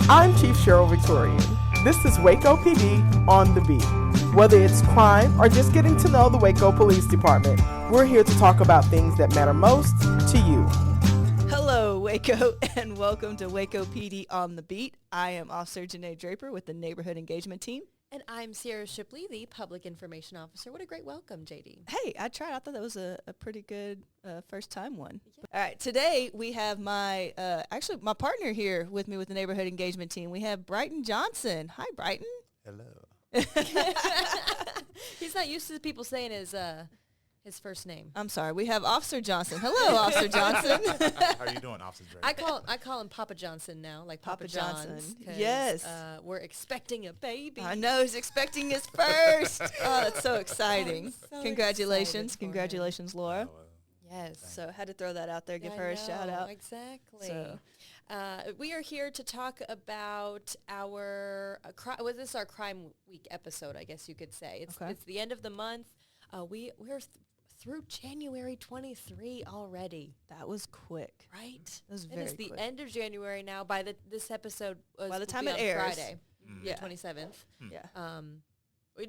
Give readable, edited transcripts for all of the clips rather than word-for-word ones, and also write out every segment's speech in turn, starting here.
I'm Chief Cheryl Victorian. This is Waco PD on the beat. Whether it's crime or just getting to know the Waco Police Department, we're here to talk about things that matter most to you. Hello, Waco, and welcome to Waco PD on the beat. I am Officer Janae Draper with the Neighborhood Engagement Team. And I'm Sierra Shipley, the Public Information Officer. What a great welcome, JD. Hey, I tried. I thought that was a pretty good first-time one. Yeah. All right, today we have my partner here with me with the Neighborhood Engagement Team. We have Bryton Johnson. Hi, Bryton. Hello. He's not used to people saying his first name. I'm sorry. We have Officer Johnson. Hello, Officer Johnson. How are you doing, Officer Drake? I call him Papa Johnson now, like Papa Johnson. John's, Yes. We're expecting a baby. I know. He's expecting his first. Oh, that's so exciting. So Congratulations. excited for him. Congratulations, Laura. Yes. So had to throw that out there, give her a shout out. Exactly. So. We are here to talk about our this is our Crime Week episode, I guess you could say. It's the end of the month. We're through January 23 already. That was quick. Right? That was very quick. It is the quick. end of January now. This episode by the time will it be on airs. Friday, the 27th. Yeah.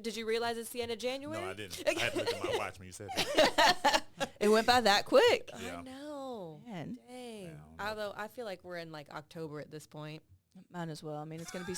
Did you realize it's the end of January? No, I didn't. I had to look at my watch when you said that. It went by that quick. Yeah. I know. Man. Dang. Yeah, Although I feel like we're in like October at this point. Might as well. I mean, it's going to be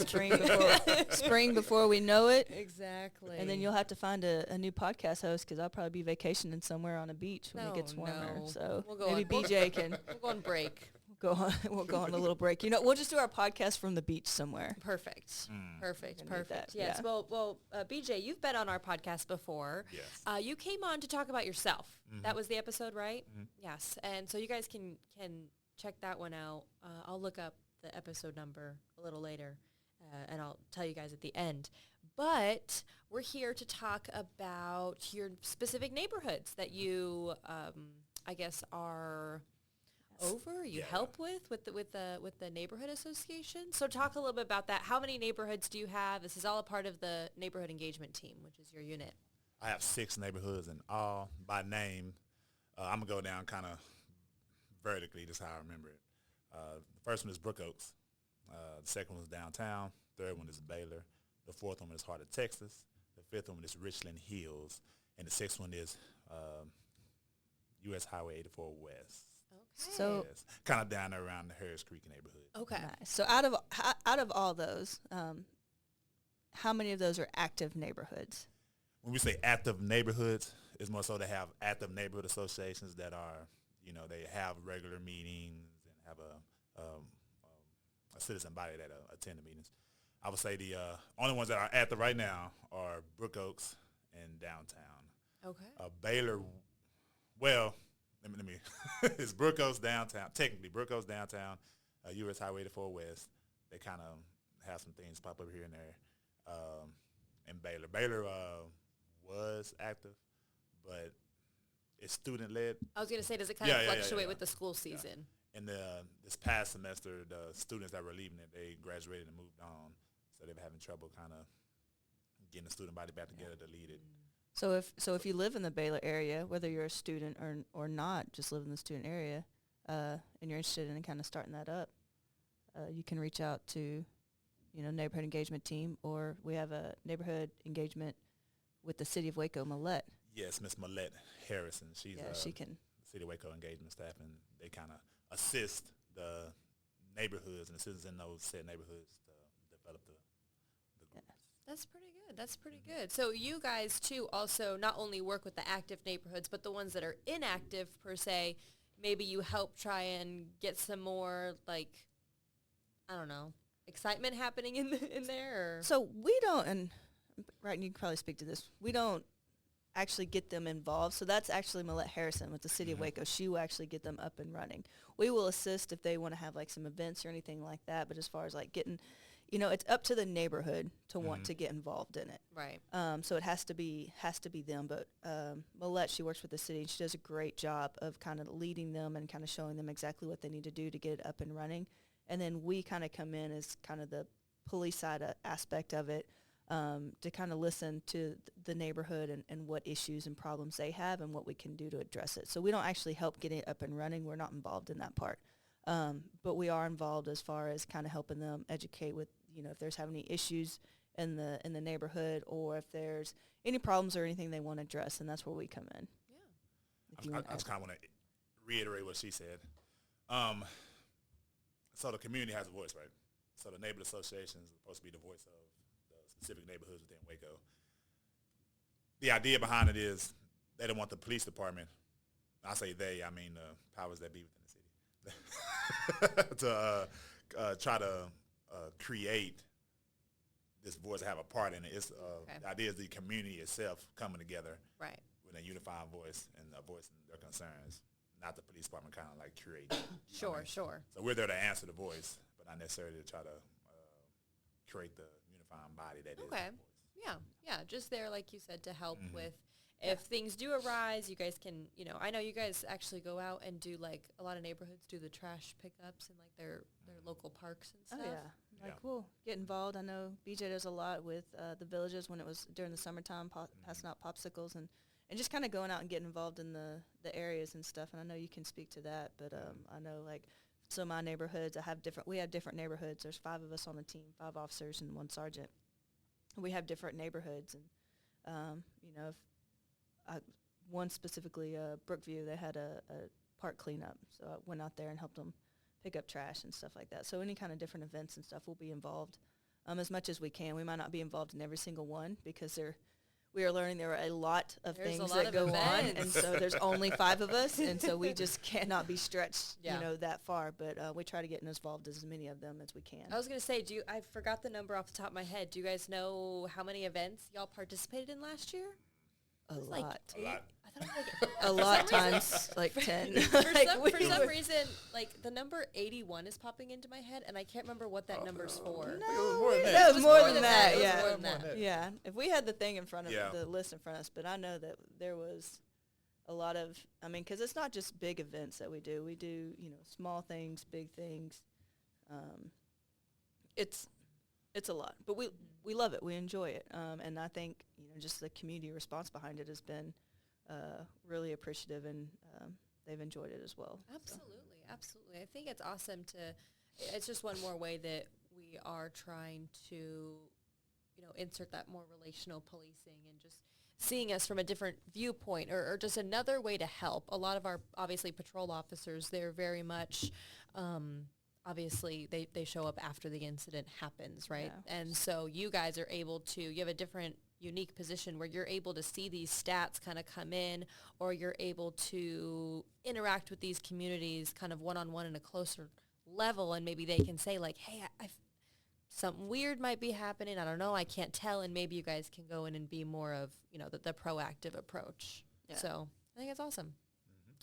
spring before we know it. Exactly. And then you'll have to find a new podcast host because I'll probably be vacationing somewhere on a beach when it gets warmer. No. So We'll go maybe on- BJ can We'll go on break. we'll go on a little break. You know, we'll just do our podcast from the beach somewhere. Perfect. Perfect. We're gonna do Perfect. that, Yes. yeah. Well, BJ, you've been on our podcast before. Yes. You came on to talk about yourself. That was the episode, right? Yes. And so you guys can check that one out. I'll look up the episode number a little later, and I'll tell you guys at the end. But we're here to talk about your specific neighborhoods that you, I guess, are over. You help with the neighborhood association. So talk a little bit about that. How many neighborhoods do you have? This is all a part of the neighborhood engagement team, which is your unit. I have 6 neighborhoods, and all by name. I'm going to go down kind of vertically. That's how I remember it. The first one is Brook Oaks. The second one is downtown. Third one is Baylor. The fourth one is Heart of Texas. The fifth one is Richland Hills. And the sixth one is U.S. Highway 84 West. Okay. So Yes. Kind of down there around the Harris Creek neighborhood. Okay. nice. So out of all those, how many of those are active neighborhoods? When we say active neighborhoods, it's more so they have active neighborhood associations that are, they have regular meetings and have a citizen body that attend the meetings. I would say the only ones that are active right now are Brook Oaks and downtown. Okay. Baylor, well, let me it's Brook Oaks downtown. Technically, Brook Oaks downtown, U.S. Highway 84 West. They kind of have some things pop up here and there. And Baylor was active, but it's student-led. I was going to say, does it kind of fluctuate with the school Yeah. season? And this past semester, the students that were leaving it, they graduated and moved on, so they were having trouble kind of getting the student body back together to lead it. So if you live in the Baylor area, whether you're a student or not, just live in the student area, and you're interested in kind of starting that up, you can reach out to, Neighborhood Engagement Team, or we have a neighborhood engagement with the City of Waco, Millette. Yes, Miss Millette Harrison. She's She can. City of Waco engagement staff, and they kind of assist the neighborhoods and the citizens in those said neighborhoods to develop the groups. That's pretty good. That's pretty good. So you guys, too, also not only work with the active neighborhoods, but the ones that are inactive, per se. Maybe you help try and get some more, excitement happening in there? Or? So we don't, and right, you can probably speak to this, we don't actually get them involved. So that's actually Millette Harrison with the City of Waco. She will actually get them up and running. We will assist if they want to have some events or anything like that. But as far as getting, it's up to the neighborhood to want to get involved in it. Right. So it has to be them. But Millette, she works with the city, and she does a great job of kind of leading them and kind of showing them exactly what they need to do to get it up and running. And then we kind of come in as kind of the police side aspect of it, to kind of listen to the neighborhood and what issues and problems they have and what we can do to address it. So we don't actually help getting it up and running. We're not involved in that part. But we are involved as far as kind of helping them educate with, if there's having any issues in the neighborhood, or if there's any problems or anything they want to address, and that's where we come in. Yeah. I just kind of want to reiterate what she said. So the community has a voice, right? So the neighborhood association is supposed to be the voice of the specific neighborhoods within Waco. The idea behind it is they don't want the police department, I say they, I mean powers that be within the city, to try to create this voice, have a part in it. It's the idea is the community itself coming together Right. with a unifying voice and a voice in their concerns, not the police department kind of like curate. Sure. Sure. So we're there to answer the voice, but not necessarily to try to create the unifying body that is the voice. Yeah. Just there, like you said, to help with if things do arise. You guys can, I know you guys actually go out and do, like, a lot of neighborhoods do the trash pickups in, like, their local parks and stuff. Oh, yeah. Like, we'll get involved. I know BJ does a lot with the villages when it was during the summertime, passing out popsicles and just kind of going out and getting involved in the areas and stuff. And I know you can speak to that, but I know, like, so my neighborhoods, we have different neighborhoods. There's 5 of us on the team, 5 officers and 1 sergeant. We have different neighborhoods, and, one specifically, Brookview, they had a park cleanup. So I went out there and helped them pick up trash and stuff like that. So any kind of different events and stuff, we'll be involved as much as we can. We might not be involved in every single one because we are learning there are a lot of things that go on, and so there's only 5 of us, and so we just cannot be stretched, that far. But we try to get involved as many of them as we can. I was going to say, I forgot the number off the top of my head. Do you guys know how many events y'all participated in last year? A lot. Like A lot. I thought it was like A lot times, like 10. for some reason, like, the number 81 is popping into my head, and I can't remember what that number's for. It was more than that, It was yeah. more than that. Yeah, if we had the thing in front of Yeah. the list in front of us, but I know that there was a lot of, because it's not just big events that we do. We do, small things, big things. It's a lot, but we love it. We enjoy it, and I think just the community response behind it has been really appreciative, and they've enjoyed it as well. Absolutely. I think it's awesome it's just one more way that we are trying to, insert that more relational policing and just seeing us from a different viewpoint or just another way to help. A lot of our, obviously, patrol officers, they're very much, obviously, they show up after the incident happens, right? Yeah. And so you guys are able to, you have a different unique position where you're able to see these stats kind of come in, or you're able to interact with these communities kind of one-on-one in a closer level, and maybe they can say, like, hey, something weird might be happening, I don't know, I can't tell, and maybe you guys can go in and be more of, the proactive approach. Yeah. So I think it's awesome.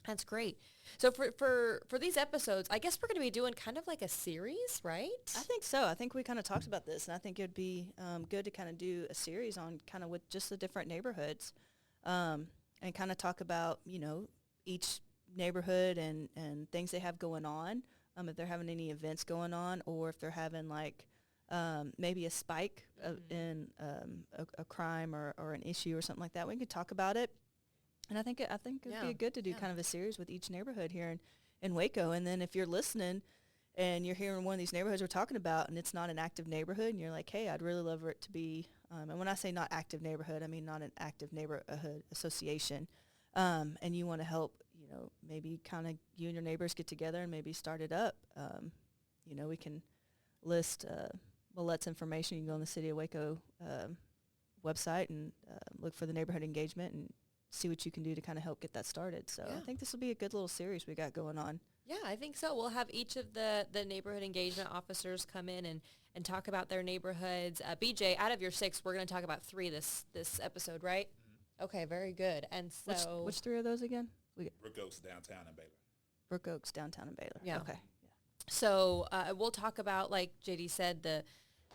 That's great. So for these episodes, I guess we're going to be doing kind of like a series, right? I think so. I think we kind of talked about this, and I think it'd be good to kind of do a series on kind of with just the different neighborhoods, and kind of talk about, each neighborhood and things they have going on, if they're having any events going on, or if they're having, like, maybe a spike in a crime or an issue or something like that. We could talk about it. And I think it'd be good to do kind of a series with each neighborhood here in Waco. And then if you're listening and you're hearing one of these neighborhoods we're talking about and it's not an active neighborhood, and you're like, hey, I'd really love for it to be, and when I say not active neighborhood, I mean not an active neighborhood association, and you want to help, maybe kind of you and your neighbors get together and maybe start it up. We can list Millette's information. You can go on the City of Waco website and look for the neighborhood engagement and see what you can do to kind of help get that started. So I think this will be a good little series we got going on. Yeah, I think so. We'll have each of the neighborhood engagement officers come in and talk about their neighborhoods. BJ, out of your 6, we're going to talk about 3 this episode, right? Okay, very good. And so which 3 are those again? Brook Oaks, downtown, and Baylor. Brook Oaks, downtown, and Baylor. Yeah. Okay. Yeah. So we'll talk about, like JD said,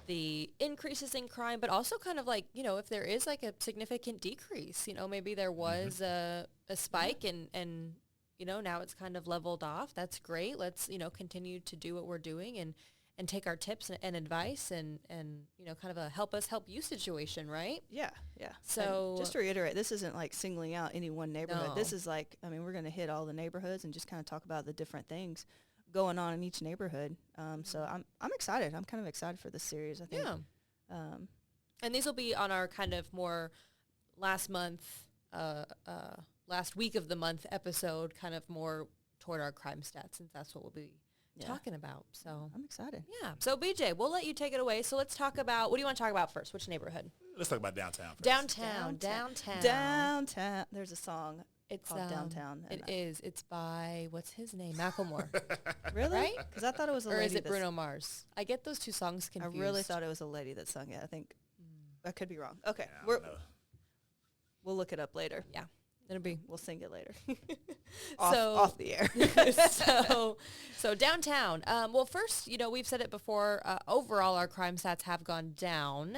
the increases in crime, but also kind of like, if there is like a significant decrease, maybe there was a spike and now it's kind of leveled off. That's great. Let's, continue to do what we're doing and take our tips and advice and kind of a help us help you situation, right? Yeah. So and just to reiterate, this isn't like singling out any one neighborhood. No. This is like, we're going to hit all the neighborhoods and just kind of talk about the different things. going on in each neighborhood. So I'm excited. I'm kind of excited for this series. I think. Yeah. And these will be on our kind of more last week of the month episode, kind of more toward our crime stats, since that's what we'll be talking about. So I'm excited. Yeah. So BJ, we'll let you take it away. So let's talk about, what do you want to talk about first? Which neighborhood? Let's talk about downtown first. Downtown. There's a song. It's called Downtown. It is. It's by, what's his name? Macklemore. Really? Right? Because I thought it was a lady. Or is it Bruno Mars? I get those two songs confused. I really thought it was a lady that sung it. I think I could be wrong. Okay. Yeah, We'll look it up later. Yeah. We'll sing it later. off the air. so downtown. Well, first, we've said it before. Overall, our crime stats have gone down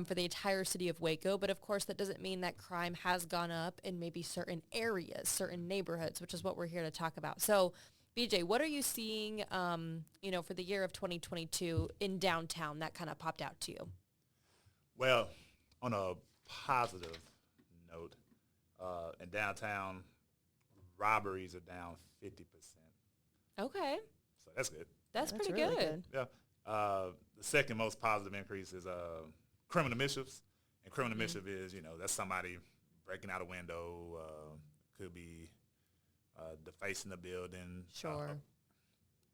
for the entire city of Waco. But of course, that doesn't mean that crime has gone up in maybe certain areas, certain neighborhoods, which is what we're here to talk about. So, BJ, what are you seeing, for the year of 2022 in downtown that kind of popped out to you? Well, on a positive note, in downtown, robberies are down 50%. Okay. So that's good. That's pretty really good. Yeah. The second most positive increase is criminal mischiefs. And criminal mischief is, that's somebody breaking out a window, could be defacing the building. Sure.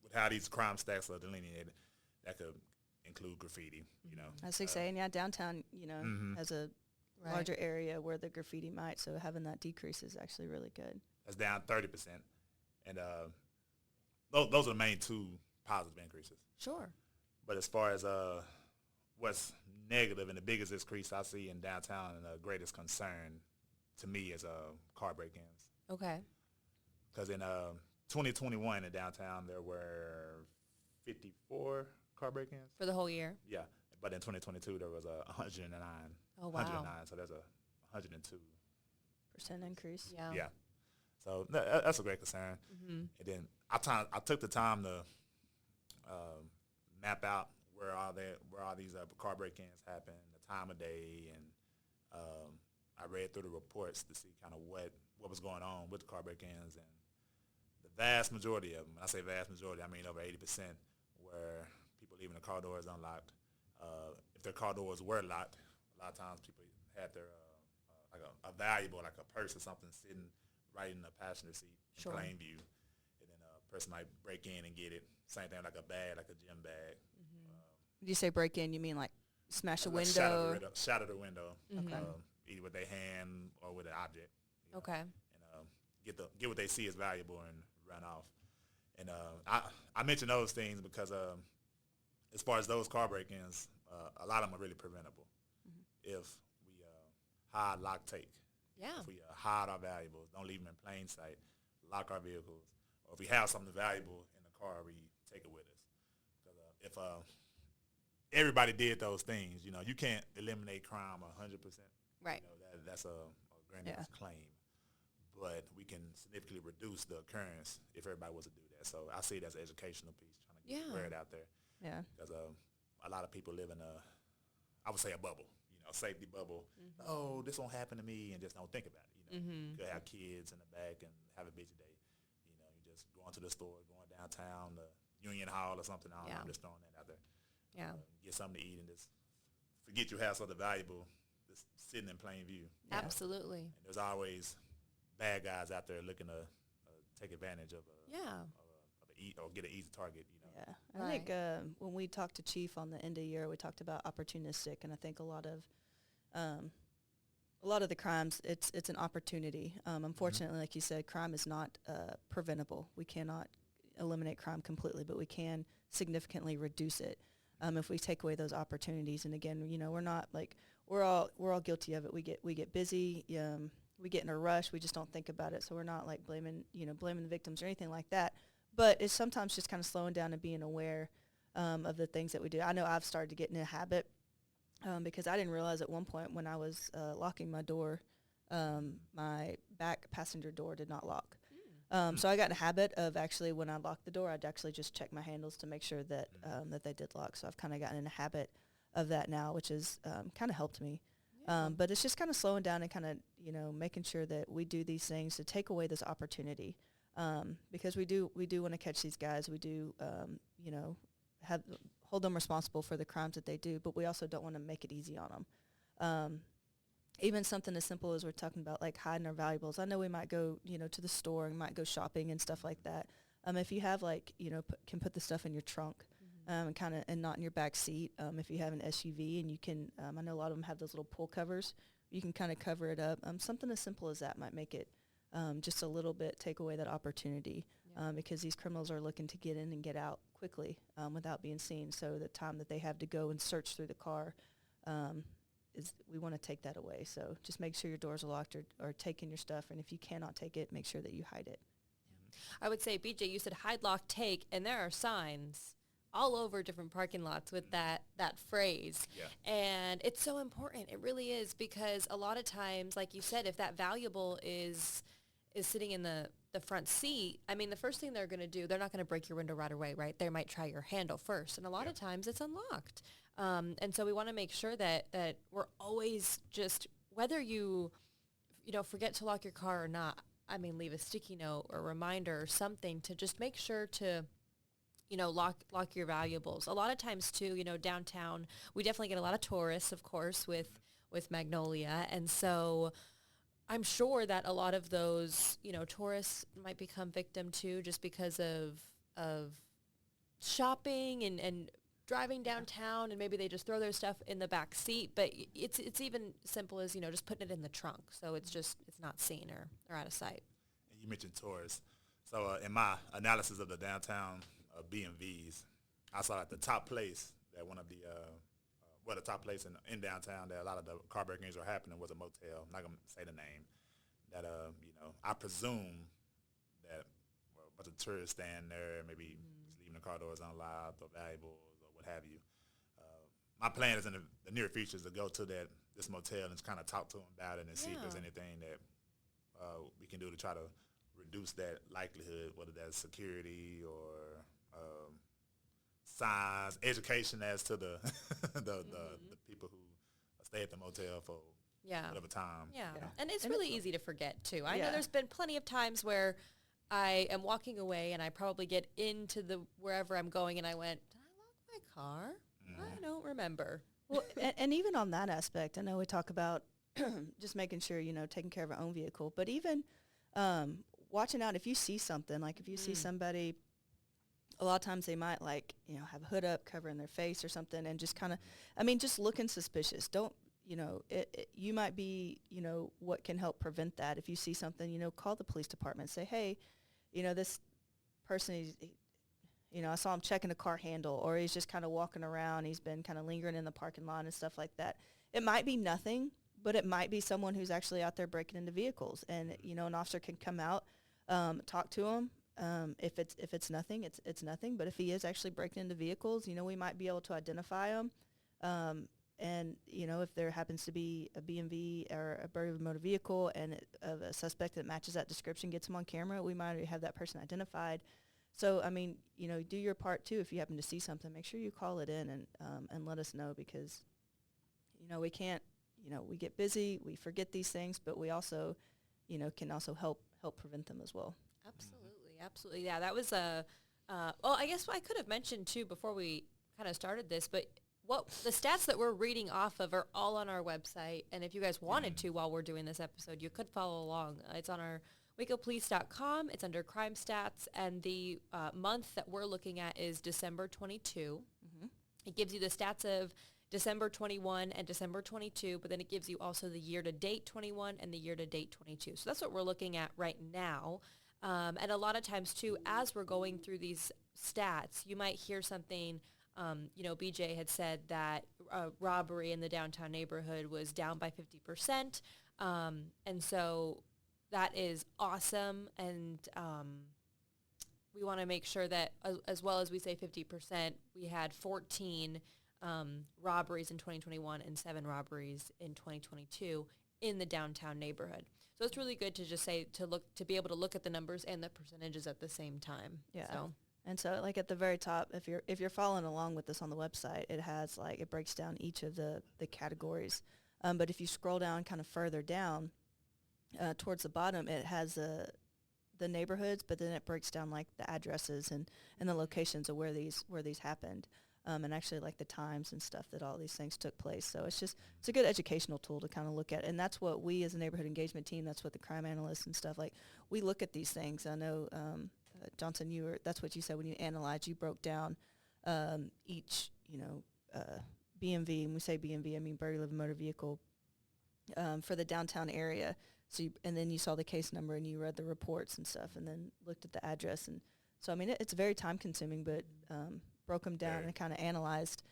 With how these crime stacks are delineated, that could include graffiti, As they say, and downtown, has a larger area where the graffiti might, so having that decrease is actually really good. That's down 30%. And those are the main two positive increases. Sure. But as far as what's negative and the biggest increase I see in downtown and the greatest concern to me is car break-ins. Okay. Because in 2021 in downtown, there were 54 car break-ins. For the whole year? Yeah. But in 2022, there was 109. Oh, wow. 109, so there's a 102. % increase. Yeah. Yeah. So that's a great concern. Mm-hmm. And then I took the time to map out where all these car break-ins happen, the time of day, and I read through the reports to see kind of what was going on with the car break-ins, and the vast majority of them, when I say vast majority, I mean over 80%, where people leaving the car doors unlocked. If their car doors were locked, a lot of times people had their like a valuable, like a purse or something, sitting right in the passenger seat in plain view, and then a person might break in and get it. Same thing, like a bag, like a gym bag. When you say break in, you mean like smash a Like window? shatter the window, Okay. either with their hand or with an object. Okay. And get what they see as valuable and run off. And I mention those things because as far as those car break-ins, a lot of them are really preventable if we hide, lock, take. Yeah. If we hide our valuables, don't leave them in plain sight, lock our vehicles, or if we have something valuable in the car, we take it with us. Because if everybody did those things, you can't eliminate crime 100%. Right. That's a grandiose claim. But we can significantly reduce the occurrence if everybody was to do that. So I see it as an educational piece, trying to get the word out there. Yeah. Because a lot of people live in I would say a bubble, safety bubble. Oh, this won't happen to me, and just don't think about it. You could have kids in the back and have a busy day. You just going to the store, going downtown, the Union Hall or something. I don't know, I'm just throwing that out there. Yeah. Get something to eat and just forget you have something valuable just sitting in plain view. Absolutely. And there's always bad guys out there looking to take advantage of or get an easy target. Yeah, I think when we talked to Chief on the end of the year, we talked about opportunistic, and I think a lot of the crimes, it's an opportunity. Unfortunately, like you said, crime is not preventable. We cannot eliminate crime completely, but we can significantly reduce it if we take away those opportunities. And again, we're not like we're all guilty of it. We get busy. We get in a rush. We just don't think about it. So we're not like blaming the victims or anything like that. But it's sometimes just kind of slowing down and being aware of the things that we do. I know I've started to get in a habit because I didn't realize at one point when I was locking my door, my back passenger door did not lock. So I got in a habit of actually when I locked the door, I'd actually just check my handles to make sure that that they did lock. So I've kind of gotten in a habit of that now, which has kind of helped me. But it's just kind of slowing down and kind of, making sure that we do these things to take away this opportunity. because we do want to catch these guys. We do, hold them responsible for the crimes that they do, but we also don't want to make it easy on them. Even something as simple as we're talking about, like hiding our valuables. I know we might go, to the store and might go shopping and stuff like that. If you have can put the stuff in your trunk, and not in your back seat. If you have an SUV and you can, I know a lot of them have those little pull covers. You can kind of cover it up. Something as simple as that might make it just a little bit, take away that opportunity, because these criminals are looking to get in and get out quickly without being seen. So the time that they have to go and search through the car, we want to take that away. So just make sure your doors are locked or taking your stuff. And if you cannot take it, make sure that you hide it. I would say, BJ, you said hide, lock, take, and there are signs all over different parking lots with that phrase. Yeah. And it's so important. It really is, because a lot of times, like you said, if that valuable is sitting in the front seat, I mean, the first thing they're going to do, they're not going to break your window right away, right? They might try your handle first. And a lot of times it's unlocked. And so we want to make sure that we're always just, whether you forget to lock your car or not, I mean, leave a sticky note or reminder or something to just make sure to, lock your valuables. A lot of times too, downtown, we definitely get a lot of tourists, of course, with Magnolia. And so I'm sure that a lot of those, tourists might become victim too, just because of shopping and driving downtown, and maybe they just throw their stuff in the back seat. But it's even simple as, just putting it in the trunk, so it's not seen or out of sight. And you mentioned tourists. So in my analysis of the downtown BMVs, I saw at the top place that one of the the top place in downtown that a lot of the car break-ins were happening was a motel. I'm not gonna say the name. That I presume that a bunch of tourists stand there, maybe just leaving the car doors unlocked or valuables or what have you. My plan is in the near future is to go to this motel and just kind of talk to them about it and see if there's anything that we can do to try to reduce that likelihood, whether that's security or signs, education as to the the people who stay at the motel for whatever time. Yeah. And it's really easy to forget too. I know there's been plenty of times where I am walking away and I probably get into wherever I'm going and I went, did I lock my car? I don't remember. Well, and even on that aspect, I know we talk about just making sure, taking care of our own vehicle, but even watching out if you see something, like if you see somebody, a lot of times they might have a hood up covering their face or something and just kind of, just looking suspicious. Don't, you might be, what can help prevent that. If you see something, call the police department, say, hey, this person, I saw him checking a car handle, or he's just kind of walking around. He's been kind of lingering in the parking lot and stuff like that. It might be nothing, but it might be someone who's actually out there breaking into vehicles. And, an officer can come out, talk to him. If it's nothing, it's nothing. But if he is actually breaking into vehicles, we might be able to identify him. And, if there happens to be a BMV or a buried motor vehicle and of a suspect that matches that description gets him on camera, we might already have that person identified. So, do your part too. If you happen to see something, make sure you call it in and let us know, because, we can't, we get busy, we forget these things, but we also, can also help prevent them as well. Absolutely. Yeah, that was I guess I could have mentioned too before we kind of started this, but what the stats that we're reading off of are all on our website. And if you guys wanted to, while we're doing this episode, you could follow along. It's on our wacopolice.com. It's under crime stats. And the month that we're looking at is December 22. Mm-hmm. It gives you the stats of December 21 and December 22, but then it gives you also the year-to-date 21 and the year-to-date 22. So that's what we're looking at right now. And a lot of times, too, as we're going through these stats, you might hear something, BJ had said that robbery in the downtown neighborhood was down by 50%. And so that is awesome. And we want to make sure that, as well as we say 50%, we had 14 robberies in 2021 and 7 robberies in 2022 in the downtown neighborhood. So it's really good to just say, to be able to look at the numbers and the percentages at the same time. Yeah. And so at the very top, if you're following along with this on the website, it has it breaks down each of the categories. But if you scroll down kind of further down towards the bottom, it has the neighborhoods, but then it breaks down like the addresses and the locations of where these happened, and actually like the times and stuff that all these things took place. So it's a good educational tool to kind of look at, and that's what we as a neighborhood engagement team, that's what the crime analysts and stuff, like we look at these things. I know Johnson, that's what you said when you analyzed. You broke down each BMV, and we say BMV, I mean Buried Living Motor Vehicle, for the downtown area. So and then you saw the case number and you read the reports and stuff, and then looked at the address. And so I mean it's very time consuming, but broke them down and kind of analyzed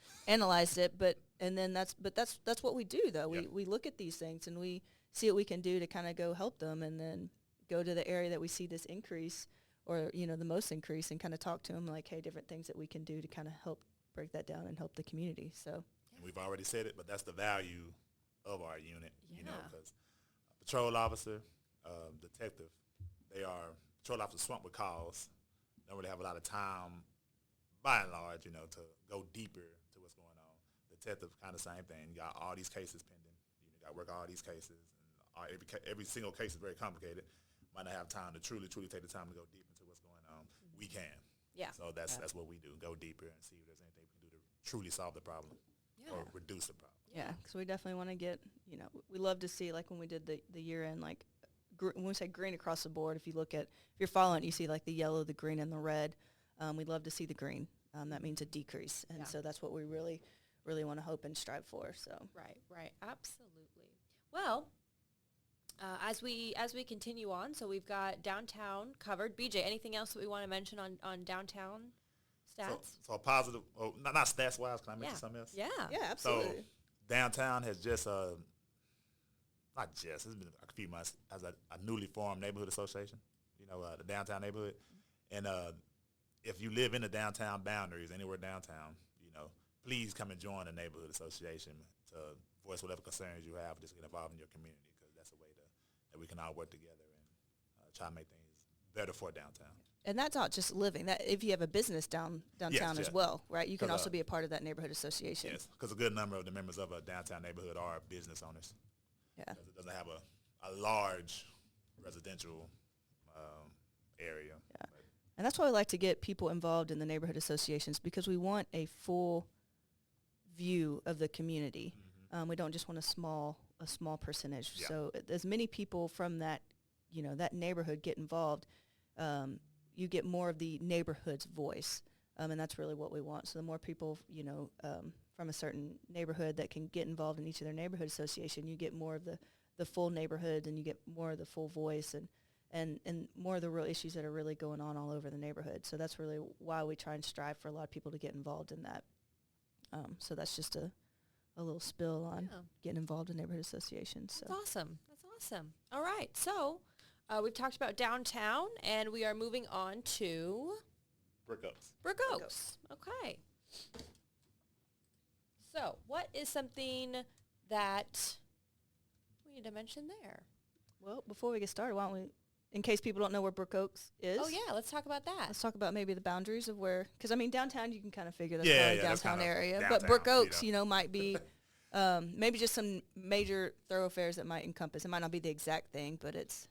it. But that's what we do though. We look at these things and we see what we can do to kind of go help them, and then go to the area that we see this increase, or the most increase, and kind of talk to them like, hey, different things that we can do to kind of help break that down and help the community. So we've already said it, but that's the value of our unit, because patrol officer, detective, patrol officers swamped with calls, don't really have a lot of time, by and large, to go deeper to what's going on. Detective, kind of same thing. You got all these cases pending. You got to work all these cases, and every single case is very complicated. Might not have time to truly take the time to go deep into what's going on. Mm-hmm. We can. Yeah. So that's what we do. Go deeper and see if there's anything we can do to truly solve the problem or reduce the problem. Yeah, because we definitely want to get, we love to see, like when we did the year end, like when we say green across the board, if you're following, you see like the yellow, the green, and the red. We'd love to see the green. That means a decrease. And so that's what we really, really want to hope and strive for. So Right. Absolutely. Well, as we continue on, so we've got downtown covered. BJ, anything else that we want to mention on downtown stats? So positive, not stats wise. Can I mention something else? Yeah, absolutely. So downtown has just it's been a few months as a newly formed neighborhood association. The downtown neighborhood, and if you live in the downtown boundaries, anywhere downtown, please come and join the neighborhood association to voice whatever concerns you have, just get involved in your community, because that's a way that we can all work together and try to make things better for downtown. And that's not just living. That if you have a business downtown as well, right? You can also be a part of that neighborhood association. Yes, because a good number of the members of a downtown neighborhood are business owners. Yeah, because it doesn't have a large residential area. Yeah, and that's why we like to get people involved in the neighborhood associations, because we want a full view of the community. Mm-hmm. We don't just want a small percentage. Yeah. So as many people from that that neighborhood get involved, you get more of the neighborhood's voice, and that's really what we want. So the more people, from a certain neighborhood that can get involved in each of their neighborhood association, you get more of the full neighborhood, and you get more of the full voice, and more of the real issues that are really going on all over the neighborhood. So that's really why we try and strive for a lot of people to get involved in that. So that's just a little spill on getting involved in neighborhood associations. So. That's awesome. All right, so we've talked about downtown, and we are moving on to Brook Oaks. Brook Oaks. Okay. So what is something that we need to mention there? Well, before we get started, why don't we, in case people don't know where Brook Oaks is. Oh, yeah, let's talk about that. Let's talk about maybe the boundaries of where, because, downtown, you can kind of figure that's probably downtown area. Downtown, but Brook Oaks, might be maybe just some major thoroughfares that might encompass. It might not be the exact thing, but it's.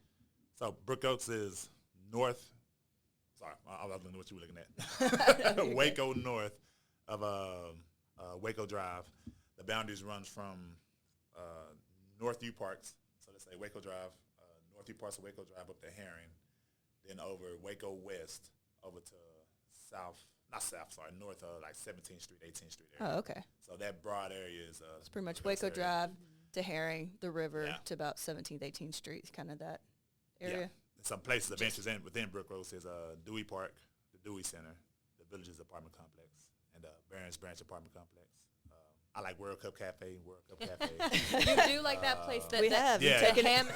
So Brook Oaks is north. Sorry, I don't know what you were looking at. Waco north of Waco Drive. The boundaries runs from Northview Parks. So let's say Waco Drive, Northview Parks of Waco Drive up to Herring, then over Waco West over to north of like 17th Street, 18th Street area. Oh, okay. So that broad area is. It's pretty much Waco Drive to Herring, the river, to about 17th, 18th Street, kind of that area. Yeah. Some places of interest within Brook Oaks is Dewey Park, the Dewey Center, the Villages Apartment Complex, and Barron's Branch Apartment Complex. I like World Cup Cafe. You do like that place that we have. Yeah. Ham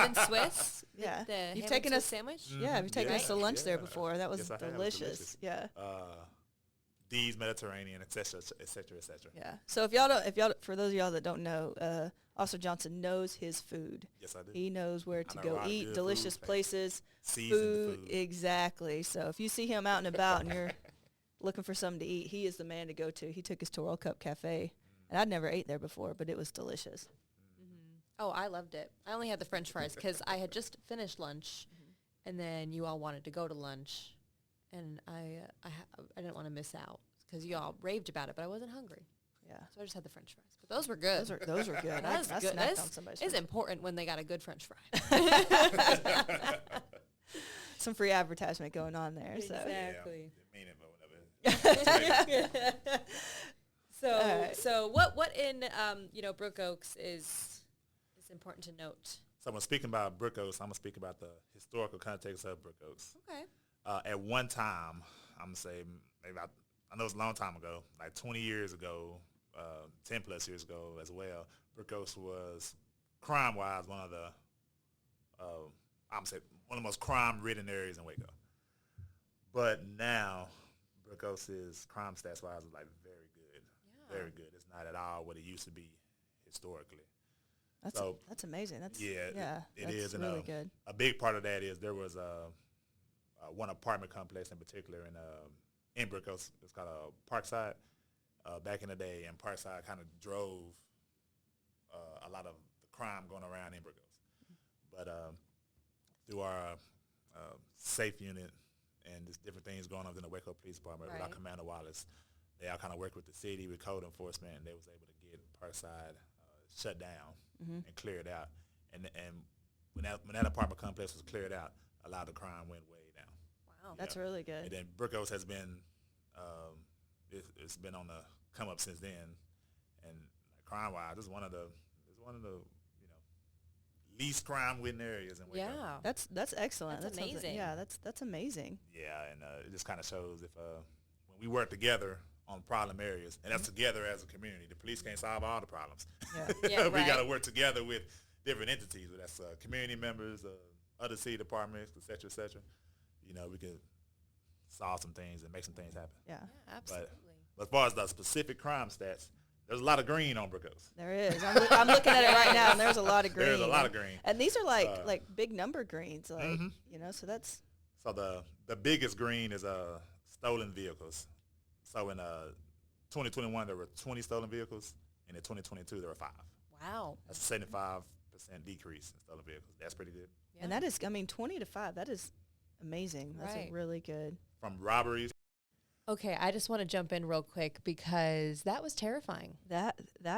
and Swiss. Yeah. The you've ham taken and us sandwich. Mm-hmm. Yeah, you've taken us to lunch there before. That was delicious. Yeah. D's Mediterranean, et cetera, et cetera, et cetera. Yeah. So if y'all, for those of y'all that don't know, Officer Johnson knows his food. Yes, I do. He knows where to go eat, delicious places, food. Exactly. So if you see him out and about and you're looking for something to eat, he is the man to go to. He took us to World Cup Cafe, and I'd never ate there before, but it was delicious. Mm-hmm. Oh, I loved it. I only had the French fries because I had just finished lunch, and then you all wanted to go to lunch, and I didn't want to miss out because you all raved about it, but I wasn't hungry. Yeah. So I just had the French fries. But those were good. Those are good. I good. snacked on somebody's It's French important when they got a good French fry. Some free advertisement going on there. So. Exactly. Yeah, mean it, but whatever. So what in Brook Oaks is important to note? So when speaking about Brook Oaks, I'm gonna speak about the historical context of Brook Oaks. Okay. At one time, I'm gonna say maybe I know it's a long time ago, like 20 years ago, 10 plus years ago as well. Brook Oaks was crime-wise one of the I'm say one of the most crime-ridden areas in Waco. But now, Brook Oaks is crime stats-wise like very good, very good. It's not at all what it used to be historically. That's amazing. That's it that's is, and really good. a big part of that is there was one apartment complex in particular in Brook Oaks. It's called Parkside. Back in the day, and Parkside kind of drove a lot of the crime going around in Brook Oaks. But through our safe unit and just different things going on in the Waco Police Department with our Commander Wallace, they all kind of worked with the city, with code enforcement, and they was able to get Parkside shut down and cleared out. And when that apartment complex was cleared out, a lot of the crime went way down. Wow. That's really good. And then Brook Oaks has been it's been on the come up since then, and crime wise, it's one of the least crime ridden areas in Waco. Yeah, that's excellent. That's amazing. Yeah, that's amazing. Yeah, and it just kind of shows if when we work together on problem areas, and that's together as a community. The police can't solve all the problems. Yeah. We got to work together with different entities. That's community members, other city departments, et cetera, et cetera. We could solve some things and make some things happen. Yeah, absolutely. But as far as the specific crime stats, there's a lot of green on Brook Oaks. There is. I'm looking at it right now, and there's a lot of green. There's a lot of green. And these are like big number greens, like so that's. So the biggest green is stolen vehicles. So in 2021 there were 20 stolen vehicles, and in 2022 there were 5. Wow. That's a 75% decrease in stolen vehicles. That's pretty good. Yeah. And that is, 20 to 5. That is amazing. That's really good. From robberies. Okay, I just want to jump in real quick because that was terrifying.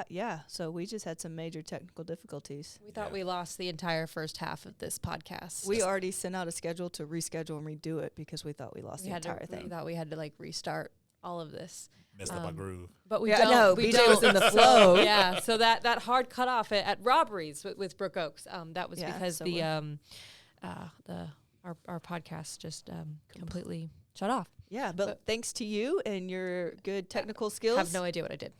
Yeah. So we just had some major technical difficulties. We thought we lost the entire first half of this podcast. We already sent out a schedule to reschedule and redo it because we thought we lost the entire thing. We thought we had to restart all of this. Messed up our groove. But we don't. No, we BJ don't. was in the flow. So that hard cutoff at robberies with Brook Oaks, that was because our podcast just completely shut off. Yeah, but thanks to you and your good technical skills. I have no idea what I did.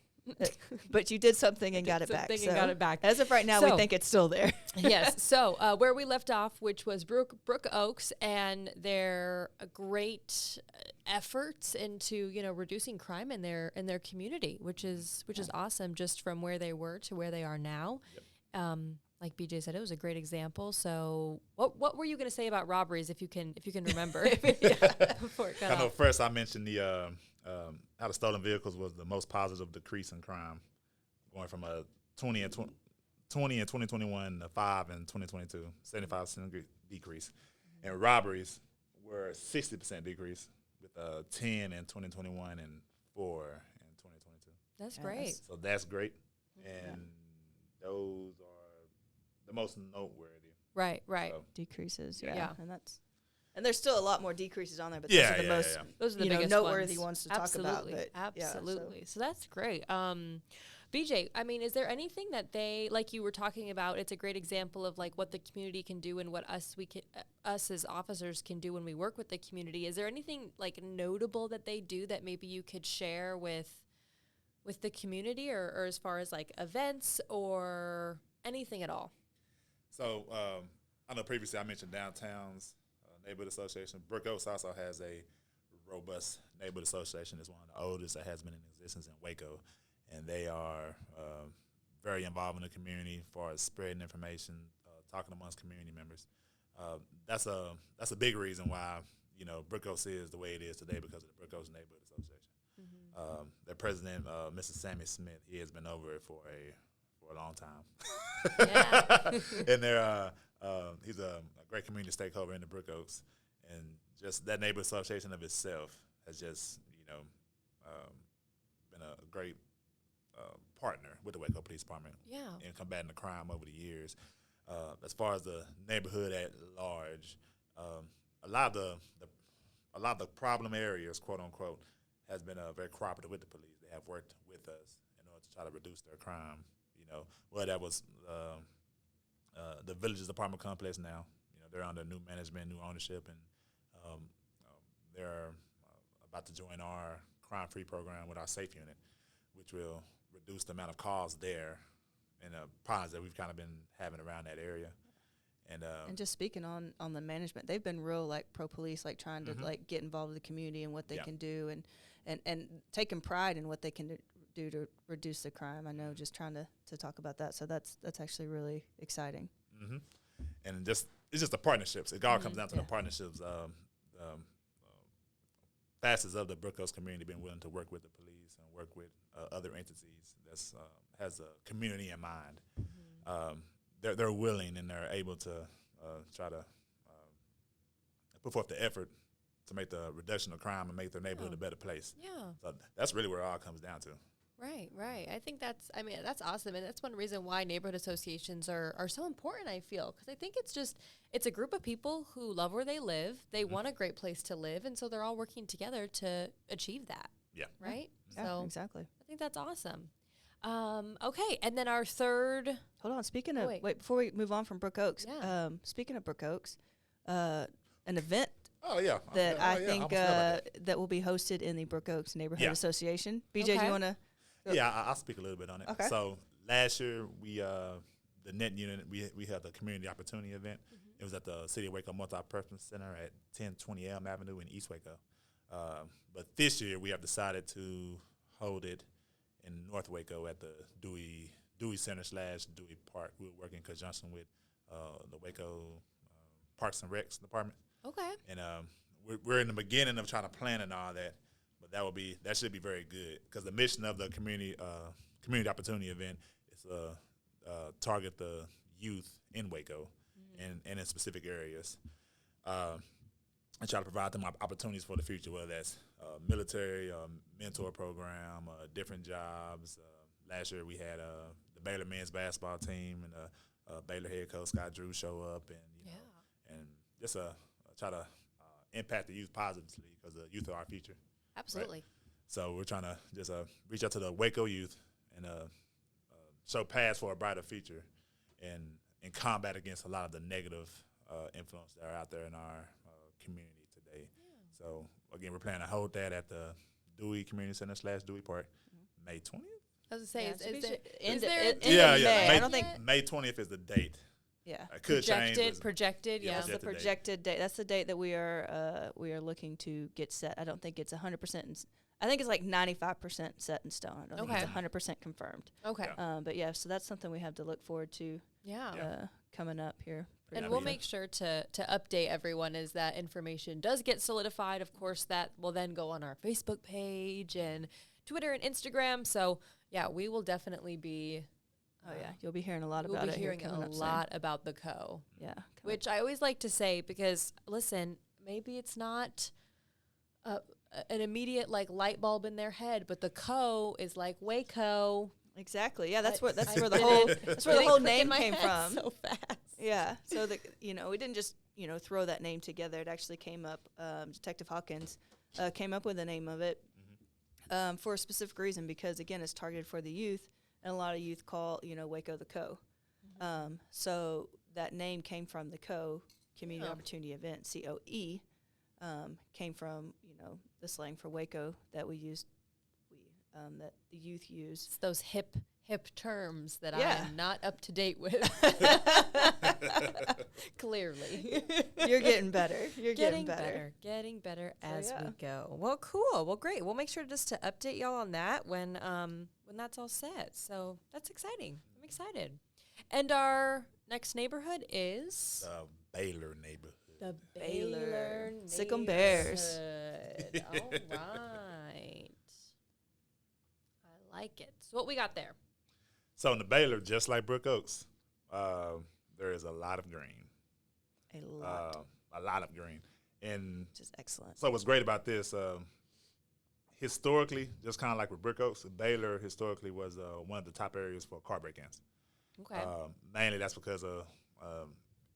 But you did something and got it back. And got it back. As of right now, we think it's still there. Yes. So where we left off, which was Brook Oaks and their great efforts into reducing crime in their community, which is awesome, just from where they were to where they are now. Yep. Like BJ said, it was a great example. So what were you going to say about robberies, if you can remember? Before it got I know off. first I mentioned the how the stolen vehicles was the most positive decrease in crime, going from a 20 in 2021 to 5 in 2022, 75% decrease. And robberies were a 60% decrease, with 10 in 2021 and 4 in 2022. That's great. So that's great, and those are the most noteworthy. Right. So, decreases. Yeah. And there's still a lot more decreases on there, but those are the biggest noteworthy ones to talk about. But absolutely. So that's great. BJ, I mean, is there anything that they, like you were talking about, it's a great example of like what the community can do and what us as officers can do when we work with the community. Is there anything like notable that they do that maybe you could share with the community, or as far as like events or anything at all? So I know previously I mentioned downtown's neighborhood association. Brook Oaks also has a robust neighborhood association. It's one of the oldest that has been in existence in Waco, and they are very involved in the community as far as spreading information, talking amongst community members. That's a big reason why Brook Oaks is the way it is today, because of the Brook Oaks Neighborhood Association. Mm-hmm. Their president, Mr. Sammy Smith, he has been over it for a long time. Yeah. And their He's a great community stakeholder in the Brook Oaks, and just that neighborhood association of itself has just, been a great partner with the Waco Police Department in combating the crime over the years. As far as the neighborhood at large, a lot of the problem areas, quote unquote, has been very cooperative with the police. They have worked with us in order to try to reduce their crime. Well, that was the Villages Apartment Complex now. They're under new management, new ownership, and they're about to join our crime-free program with our safe unit, which will reduce the amount of calls there and problems that we've kind of been having around that area. And just speaking on the management, they've been real pro-police, trying to get involved with the community and what they can do, and taking pride in what they can do to reduce the crime. I know, just trying to talk about that. So that's actually really exciting. Mm-hmm. And it's just the partnerships. It all comes down to the partnerships. Facets of the Brook Oaks community being willing to work with the police and work with other entities that has a community in mind. Mm-hmm. They're willing and they're able to try to put forth the effort to make the reduction of crime and make their neighborhood a better place. Yeah. So that's really where it all comes down to. Right. I think that's awesome. And that's one reason why neighborhood associations are so important, I feel. Because I think it's a group of people who love where they live. They want a great place to live. And so they're all working together to achieve that. Yeah. Right? Yeah, So exactly. I think that's awesome. Okay. And then our third. Hold on. Speaking of, wait, before we move on from Brook Oaks, speaking of Brook Oaks, an event that I think that will be hosted in the Brook Oaks Neighborhood Association. BJ, do you want to? Yeah, I'll speak a little bit on it. Okay. So last year, the NET unit, we had the community opportunity event. Mm-hmm. It was at the City of Waco Multi-Purpose Center at 1020 Elm Avenue in East Waco. But this year, we have decided to hold it in North Waco at the Dewey Center / Dewey Park. We'll work in conjunction with the Waco Parks and Recs Department. Okay. And we're in the beginning of trying to plan and all that. But that should be very good, because the mission of the community opportunity event is to target the youth in Waco and in specific areas, and try to provide them opportunities for the future, whether that's military, mentor program, different jobs. Last year we had the Baylor men's basketball team and Baylor head coach Scott Drew show up, and just try to impact the youth positively, because the youth are our future. Absolutely. Right? So we're trying to just reach out to the Waco youth and show paths for a brighter future, and combat against a lot of the negative influence that are out there in our community today. Yeah. So again, we're planning to hold that at the Dewey Community Center / Dewey Park, May 20th. I was going to say, is there May. I don't think May 20th is the date. Yeah, it could change. Projected. Yeah, that's the projected date. That's the date that we are looking to get set. I don't think it's 100%. I think it's like 95% set in stone. I don't think it's 100% confirmed. Okay. But yeah, so that's something we have to look forward to. Yeah. Coming up here. And we'll make sure to update everyone as that information does get solidified. Of course, that will then go on our Facebook page and Twitter and Instagram. So yeah, we will definitely be. Oh yeah, you'll be hearing a lot about it. We'll be hearing a lot about the CO. Yeah, which I always like to say, because listen, maybe it's not an immediate light bulb in their head, but the CO is like Waco. Exactly. Yeah, that's where the whole name came from. So fast. Yeah. So we didn't just throw that name together. It actually came up. Detective Hawkins came up with the name of it for a specific reason, because again, it's targeted for the youth. And a lot of youth call, Waco the CO. Mm-hmm. So that name came from the CO, Community Opportunity Event, COE, came from, the slang for Waco that we used, that the youth use. It's those hip terms that I am not up to date with. Clearly. You're getting better. You're getting better as we go. Well, cool. Well, great. We'll make sure just to update y'all on that when that's all set. So that's exciting. I'm excited. And our next neighborhood is the Baylor neighborhood. The Baylor Sick'em Bears. All right. I like it. So what we got there? So in the Baylor, just like Brook Oaks, there is a lot of green. A lot of green. And which is excellent. so what's great about this, historically, just kind of like with Brook Oaks, Baylor historically was one of the top areas for car break-ins. Okay. Mainly that's because of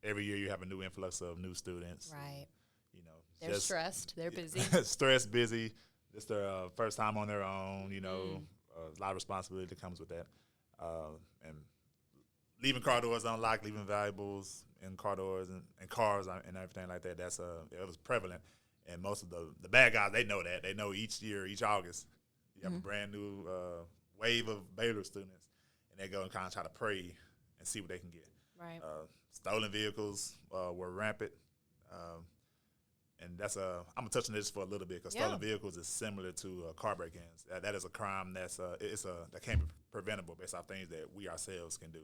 every year you have a new influx of new students. Right. You know, They're stressed. They're busy. Stressed, busy. It's their first time on their own. You know, a lot of responsibility that comes with that. And leaving car doors unlocked, leaving valuables in car doors and cars and everything like that. That's it was prevalent. And most of the bad guys, they know that. They know each year, each August, you have a brand new wave of Baylor students, and they go and kind of try to prey and see what they can get. Right. Stolen vehicles were rampant. And that's I'm gonna touch on this for a little bit because stolen vehicles is similar to car break-ins. That is a crime that can't be preventable based off things that we ourselves can do.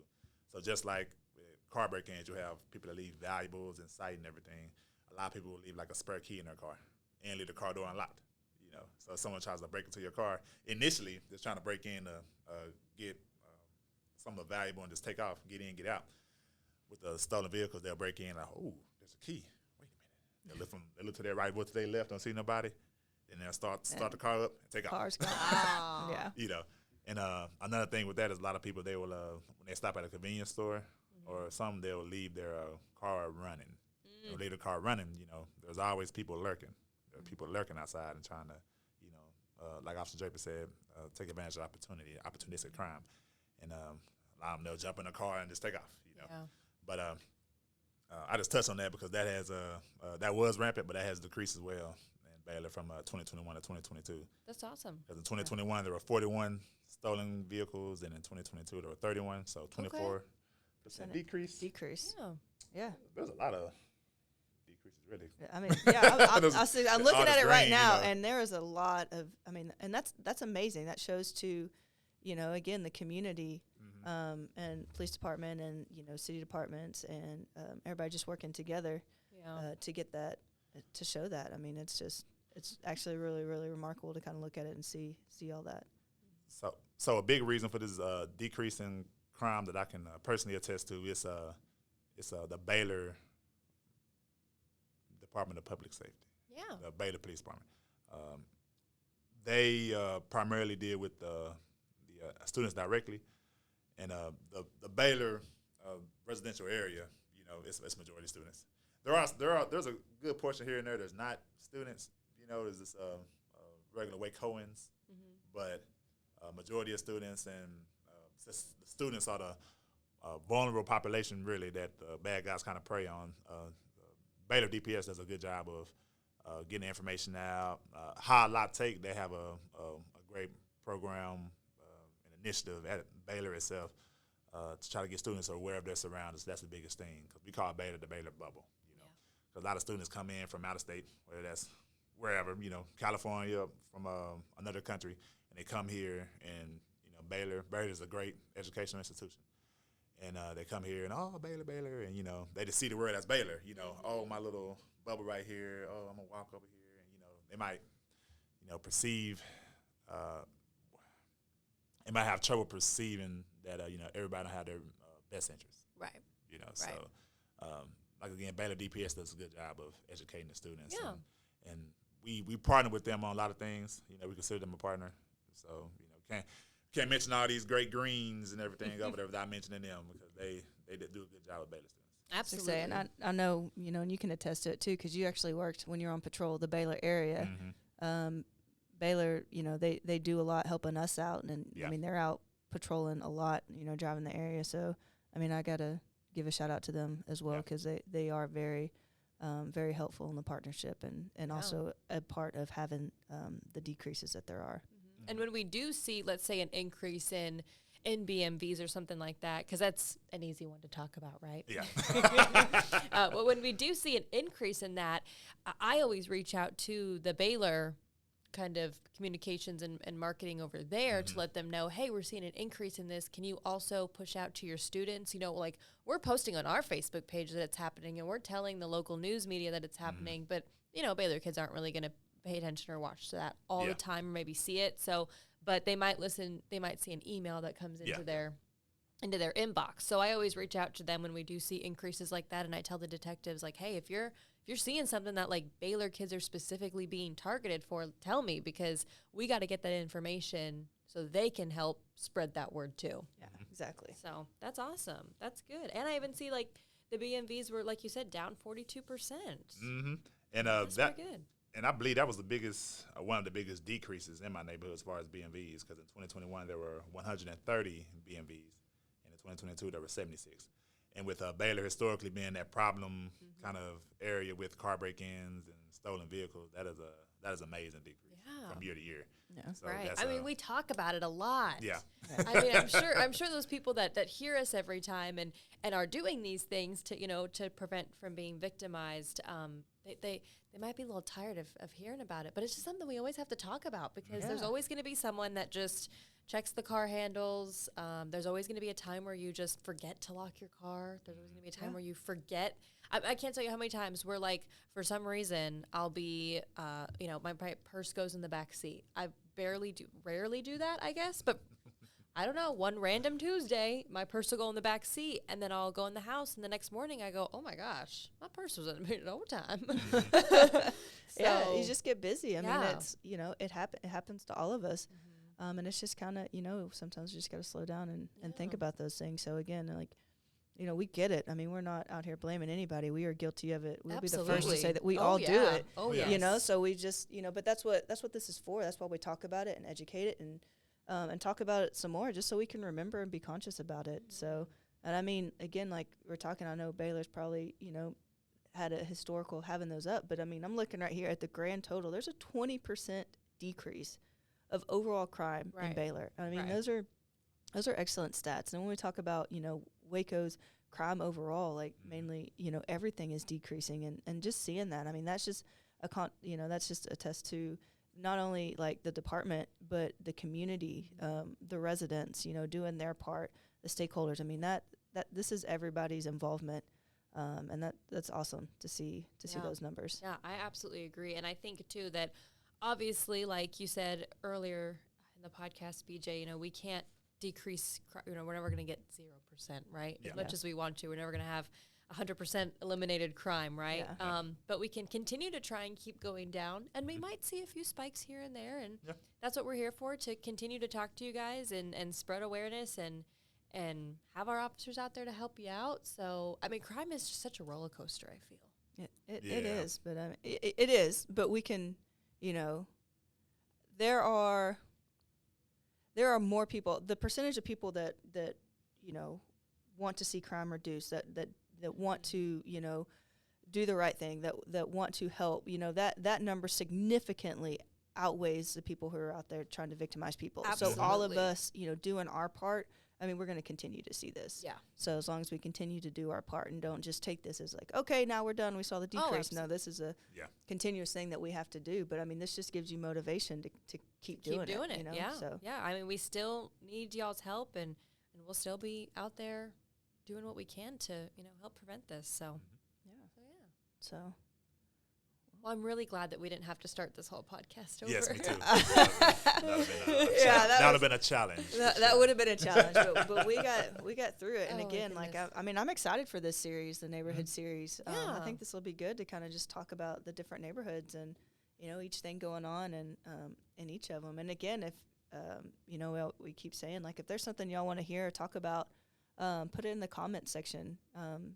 So just like with car break-ins, you have people that leave valuables in sight and everything. A lot of people will leave like a spare key in their car and leave the car door unlocked. You know, so if someone tries to break into your car, initially they're trying to break in to get some of the valuable and just take off, get in, get out. With the stolen vehicles, they'll break in like, oh, there's a key. They look to their right, to their left, don't see nobody, and they'll start the car up and take off. Cars gone. Yeah. You know, and another thing with that is a lot of people, they will when they stop at a convenience store or something, they'll leave their car running. They'll leave the car running. You know, there's always people lurking. There are people lurking outside and trying to, you know, like Officer Draper said, take advantage of opportunistic crime, and a lot of them, they'll jump in the car and just take off. You know, but I just touched on that because that has that was rampant, but that has decreased as well in Baylor from 2021 to 2022. That's awesome. Because in 2021 there were 41 stolen vehicles, and in 2022 there were 31, so 24% decrease. Decrease. Yeah. There's a lot of decreases, really. I mean, I'm looking at it right now, you know. and there is a lot of. I mean, and that's amazing. That shows to, you know, again, the community. And police department and, you know, city departments and everybody just working together to get that, to show that. I mean, it's actually really, really remarkable to kind of look at it and see all that. So a big reason for this decrease in crime that I can personally attest to is the Baylor Department of Public Safety. Yeah. The Baylor Police Department. They primarily deal with the students directly. And the Baylor residential area, you know, it's majority students. There's a good portion here and there that's not students. You know, there's this regular Wacoans, but majority of students, and the students are the vulnerable population really that the bad guys kind of prey on. Baylor DPS does a good job of getting information out. High Lot Take, they have a great program, an initiative at Baylor itself to try to get students aware of their surroundings. That's the biggest thing, because we call Baylor the Baylor bubble. You know, because a lot of students come in from out of state, whether that's wherever, you know, California, from another country, and they come here, and you know, Baylor is a great educational institution, and they come here and Baylor, and you know, they just see the word as Baylor. You know, oh, my little bubble right here. Oh, I'm gonna walk over here, and you know, they might, you know, perceive. They might have trouble perceiving that you know, everybody don't have their best interests. Right. You know, so like again, Baylor DPS does a good job of educating the students. Yeah. And we partner with them on a lot of things. You know, we consider them a partner. So you know, can't mention all these great greens and everything over there without mentioning them, because they do a good job with Baylor students. Absolutely. And I know, you know, and you can attest to it too, because you actually worked when you're on patrol the Baylor area. Baylor, you know, they do a lot helping us out, and I mean, they're out patrolling a lot, you know, driving the area. So, I mean, I got to give a shout out to them as well, because they are very, very helpful in the partnership, and also a part of having the decreases that there are. And when we do see, let's say, an increase in BMVs or something like that, because that's an easy one to talk about, right? Yeah. But when we do see an increase in that, I always reach out to the Baylor kind of communications and marketing over there to let them know, hey, we're seeing an increase in this. Can you also push out to your students? You know, like, we're posting on our Facebook page that it's happening, and we're telling the local news media that it's happening, but, you know, Baylor kids aren't really going to pay attention or watch that all the time, or maybe see it. So, but they might listen, they might see an email that comes into their into their inbox. So I always reach out to them when we do see increases like that, and I tell the detectives, like, hey, if you're seeing something that like Baylor kids are specifically being targeted for, tell me, because we got to get that information so they can help spread that word too. Yeah, exactly. So that's awesome. That's good. And I even see like the BMVs were, like you said, down 42%. Mm-hmm. And That's that, pretty good. and I believe that was the biggest, one of the biggest decreases in my neighborhood as far as BMVs, because in 2021 there were 130 BMVs, and in 2022 there were 76. And with Baylor historically being that problem kind of area with car break-ins and stolen vehicles, that is amazing decrease from year to year. Yeah. So Right. that's, I mean, we talk about it a lot. Yeah. I mean, I'm sure those people that hear us every time and are doing these things to prevent from being victimized, they might be a little tired of hearing about it, but it's just something we always have to talk about, because there's always going to be someone that just checks the car handles. There's always going to be a time where you just forget to lock your car. There's always going to be a time where you forget. I can't tell you how many times where, like, for some reason, I'll be, my purse goes in the back seat. I rarely do that, I guess, but I don't know, one random Tuesday, my purse will go in the back seat, and then I'll go in the house, and the next morning I go, oh my gosh, my purse was in the overtime. Yeah, you just get busy. I mean, Yeah. it's, it happens to all of us. And it's just kind of, sometimes you just got to slow down and think about those things. So again, like, we get it. I mean, we're not out here blaming anybody. We are guilty of it. We'll be the first to Absolutely. say that we Oh, all do yeah. it. Oh, Yeah. yes. So we just, but that's what this is for. That's why we talk about it and educate it and talk about it some more, just so we can remember and be conscious about it. So, and I mean, again, like we're talking, I know Baylor's probably, had a historical having those up, but I mean, I'm looking right here at the grand total. There's a 20% decrease of overall crime in Right. Baylor. I mean, Right. those are excellent stats. And when we talk about, Waco's crime overall, like mainly, everything is decreasing, and just seeing that, I mean, that's just that's just a test to not only like the department, but the community, the residents, doing their part, the stakeholders. I mean, that this is everybody's involvement. And that's awesome to see those numbers. Yeah, I absolutely agree. And I think, too, that obviously, like you said earlier in the podcast, BJ, we can't decrease, we're never going to get 0%, right? Yeah. As much as we want to, we're never going to have 100% eliminated crime, right? Yeah. But we can continue to try and keep going down, and we might see a few spikes here and there, and that's what we're here for, to continue to talk to you guys and spread awareness and have our officers out there to help you out. So, I mean, crime is just such a roller coaster, I feel. It is, but it is, but we can, there are more people. The percentage of people that want to see crime reduced, that want to do the right thing, that want to help, that number significantly outweighs the people who are out there trying to victimize people. Absolutely. So all of us, doing our part, I mean, we're going to continue to see this. Yeah. So as long as we continue to do our part and don't just take this as like, okay, now we're done, we saw the decrease. No, this is a continuous thing that we have to do. But I mean, this just gives you motivation to keep doing it. Yeah. So Yeah. I mean, we still need y'all's help, and we'll still be out there doing what we can to, help prevent this. So, So well, I'm really glad that we didn't have to start this whole podcast over. Yes, me too. That would have been a challenge. that would have been a challenge, but we got through it. And Oh, again, my like goodness. I mean, I'm excited for this series, the neighborhood series. I Yeah. think this will be good to kind of just talk about the different neighborhoods and each thing going on and in each of them. And again, if we keep saying, like, if there's something y'all want to hear or talk about, put it in the comment section.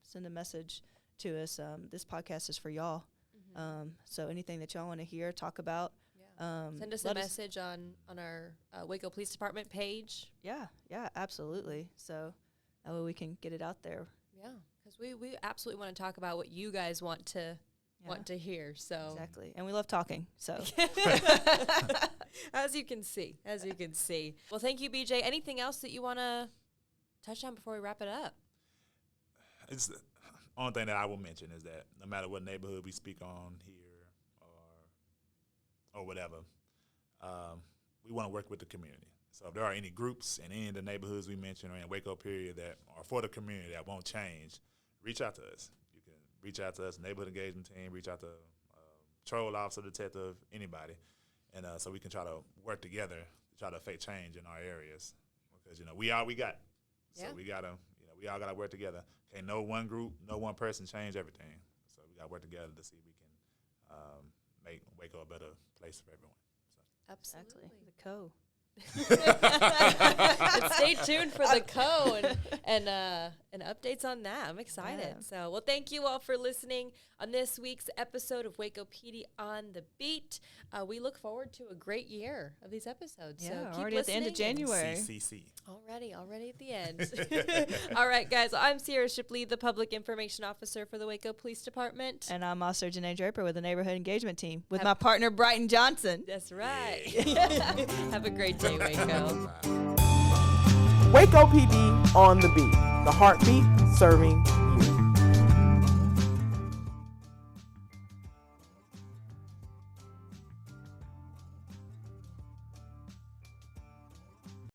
Send a message to us. This podcast is for y'all. So anything that y'all want to hear, talk about, Send us a message on our Waco Police Department page. Yeah, absolutely. So that way we can get it out there. Yeah, because we absolutely want to talk about what you guys want to hear. So Exactly. And we love talking. So as you can see. Well, thank you, BJ. Anything else that you want to touch on before we wrap it up? It's the only thing that I will mention is that no matter what neighborhood we speak on here or whatever, we want to work with the community. So if there are any groups in any of the neighborhoods we mentioned or in Waco period that are for the community that won't change, reach out to us. You can reach out to us, neighborhood engagement team, reach out to patrol officer, detective, anybody, and so we can try to work together to try to affect change in our areas. Because we got So Yeah. we gotta, we all gotta work together. Can't no one group, no one person change everything. So we gotta work together to see if we can make Waco a better place for everyone. Absolutely. The co. And stay tuned for the and updates on that. I'm excited. Yeah. So, well, thank you all for listening on this week's episode of Waco PD on the Beat. We look forward to a great year of these episodes. Yeah, so keep already at the end of listening and- January. CCC. Already at the end. All right, guys. I'm Sierra Shipley, the Public Information Officer for the Waco Police Department. And I'm Officer Janae Draper with the Neighborhood Engagement Team with Have- my partner, Bryton Johnson. That's right. Have a great day, Waco. Waco PD on the beat. The heartbeat serving